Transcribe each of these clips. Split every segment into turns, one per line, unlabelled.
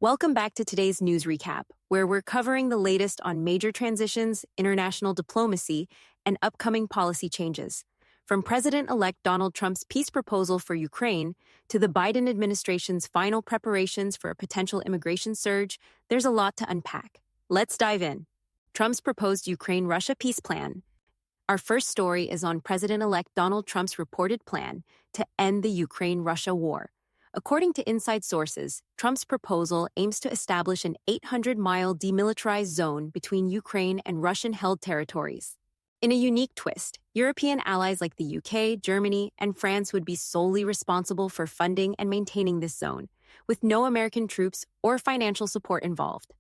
Welcome back to today's news recap, where we're covering the latest on major transitions, international diplomacy, and upcoming policy changes. From President-elect Donald Trump's peace proposal for Ukraine to the Biden administration's final preparations for a potential immigration surge, there's a lot to unpack. Let's dive in. Trump's proposed Ukraine-Russia peace plan. Our first story is on President-elect Donald Trump's reported plan to end the Ukraine-Russia war. According to inside sources, Trump's proposal aims to establish an 800-mile demilitarized zone between Ukraine and Russian-held territories. In a unique twist, European allies like the UK, Germany, and France would be solely responsible for funding and maintaining this zone, with no American troops or financial support involved.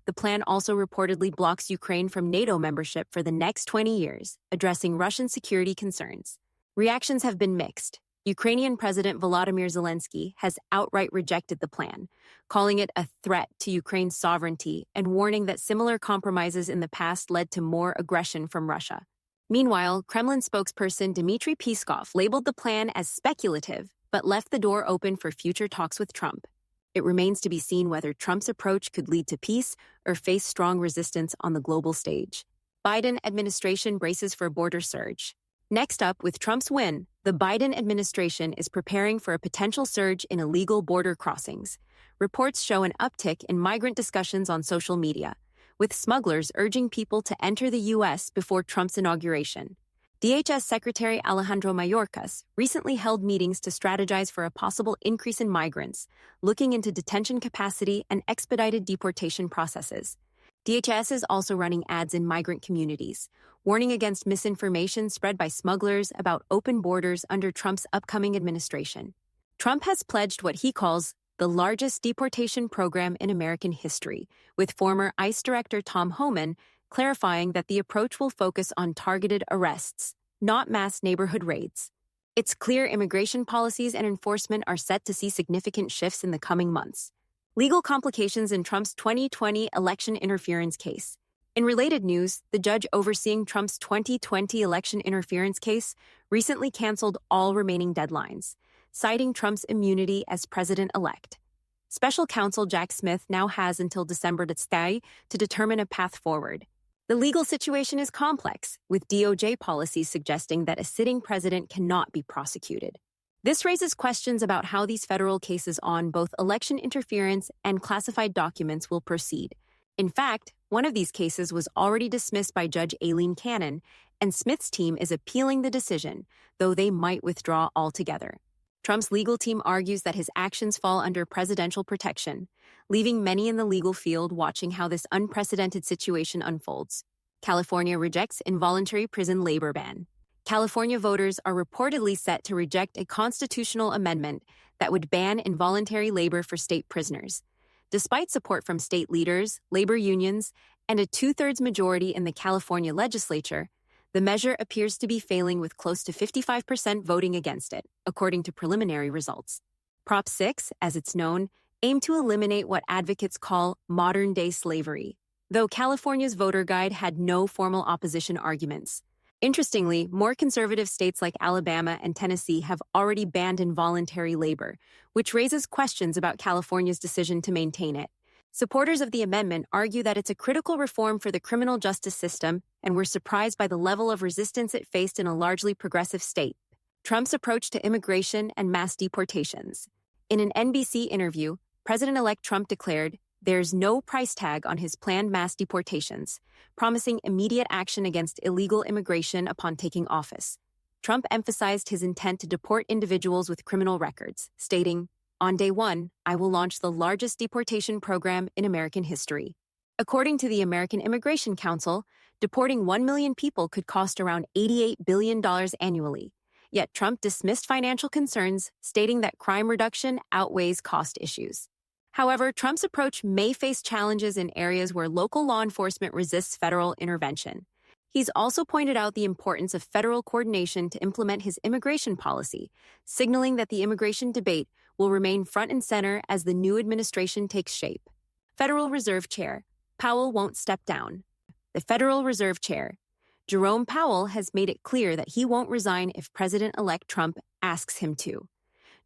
The plan also reportedly blocks Ukraine from NATO membership for the next 20 years, addressing Russian security concerns. Reactions have been mixed. Ukrainian President Volodymyr Zelensky has outright rejected the plan, calling it a threat to Ukraine's sovereignty and warning that similar compromises in the past led to more aggression from Russia. Meanwhile, Kremlin spokesperson Dmitry Peskov labeled the plan as speculative, but left the door open for future talks with Trump. It remains to be seen whether Trump's approach could lead to peace or face strong resistance on the global stage. Biden administration braces for border surge. Next up, with Trump's win, the Biden administration is preparing for a potential surge in illegal border crossings. Reports show an uptick in migrant discussions on social media, with smugglers urging people to enter the U.S. before Trump's inauguration. DHS Secretary Alejandro Mayorkas recently held meetings to strategize for a possible increase in migrants, looking into detention capacity and expedited deportation processes. DHS is also running ads in migrant communities, warning against misinformation spread by smugglers about open borders under Trump's upcoming administration. Trump has pledged what he calls the largest deportation program in American history, with former ICE Director Tom Homan clarifying that the approach will focus on targeted arrests, not mass neighborhood raids. It's clear immigration policies and enforcement are set to see significant shifts in the coming months. Legal complications in Trump's 2020 election interference case. In related news, the judge overseeing Trump's 2020 election interference case recently canceled all remaining deadlines, citing Trump's immunity as president-elect. Special counsel Jack Smith now has until December to determine a path forward. The legal situation is complex, with DOJ policies suggesting that a sitting president cannot be prosecuted. This raises questions about how these federal cases on both election interference and classified documents will proceed. In fact, one of these cases was already dismissed by Judge Aileen Cannon, and Smith's team is appealing the decision, though they might withdraw altogether. Trump's legal team argues that his actions fall under presidential protection, leaving many in the legal field watching how this unprecedented situation unfolds. California rejects involuntary prison labor ban. California voters are reportedly set to reject a constitutional amendment that would ban involuntary labor for state prisoners. Despite support from state leaders, labor unions, and a two-thirds majority in the California legislature, the measure appears to be failing with close to 55% voting against it, according to preliminary results. Prop 6, as it's known, aimed to eliminate what advocates call modern-day slavery, though California's voter guide had no formal opposition arguments. Interestingly, more conservative states like Alabama and Tennessee have already banned involuntary labor, which raises questions about California's decision to maintain it. Supporters of the amendment argue that it's a critical reform for the criminal justice system and were surprised by the level of resistance it faced in a largely progressive state. Trump's approach to immigration and mass deportations. In an NBC interview, President-elect Trump declared, "There's no price tag on his planned mass deportations," promising immediate action against illegal immigration upon taking office. Trump emphasized his intent to deport individuals with criminal records, stating, "On day one, I will launch the largest deportation program in American history." According to the American Immigration Council, deporting 1 million people could cost around $88 billion annually. Yet Trump dismissed financial concerns, stating that crime reduction outweighs cost issues. However, Trump's approach may face challenges in areas where local law enforcement resists federal intervention. He's also pointed out the importance of federal coordination to implement his immigration policy, signaling that the immigration debate will remain front and center as the new administration takes shape. Federal Reserve Chair Powell won't step down. The Federal Reserve Chair, Jerome Powell, has made it clear that he won't resign if President-elect Trump asks him to.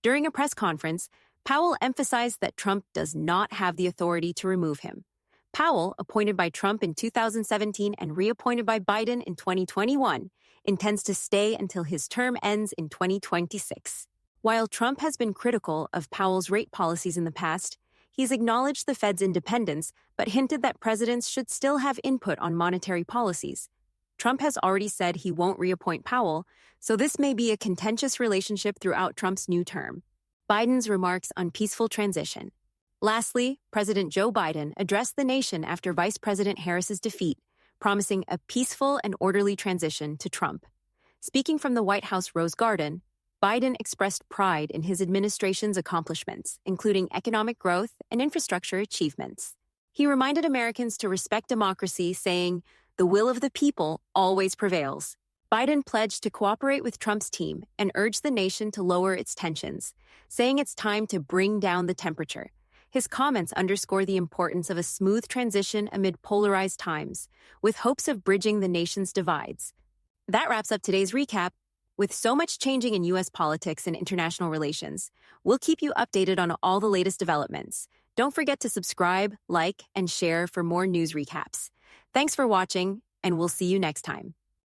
During a press conference, Powell emphasized that Trump does not have the authority to remove him. Powell, appointed by Trump in 2017 and reappointed by Biden in 2021, intends to stay until his term ends in 2026. While Trump has been critical of Powell's rate policies in the past, he's acknowledged the Fed's independence but hinted that presidents should still have input on monetary policies. Trump has already said he won't reappoint Powell, so this may be a contentious relationship throughout Trump's new term. Biden's remarks on peaceful transition. Lastly, President Joe Biden addressed the nation after Vice President Harris's defeat, promising a peaceful and orderly transition to Trump. Speaking from the White House Rose Garden, Biden expressed pride in his administration's accomplishments, including economic growth and infrastructure achievements. He reminded Americans to respect democracy, saying, "The will of the people always prevails." Biden pledged to cooperate with Trump's team and urged the nation to lower its tensions, saying it's time to bring down the temperature. His comments underscore the importance of a smooth transition amid polarized times, with hopes of bridging the nation's divides. That wraps up today's recap. With so much changing in U.S. politics and international relations, we'll keep you updated on all the latest developments. Don't forget to subscribe, like, and share for more news recaps. Thanks for watching, and we'll see you next time.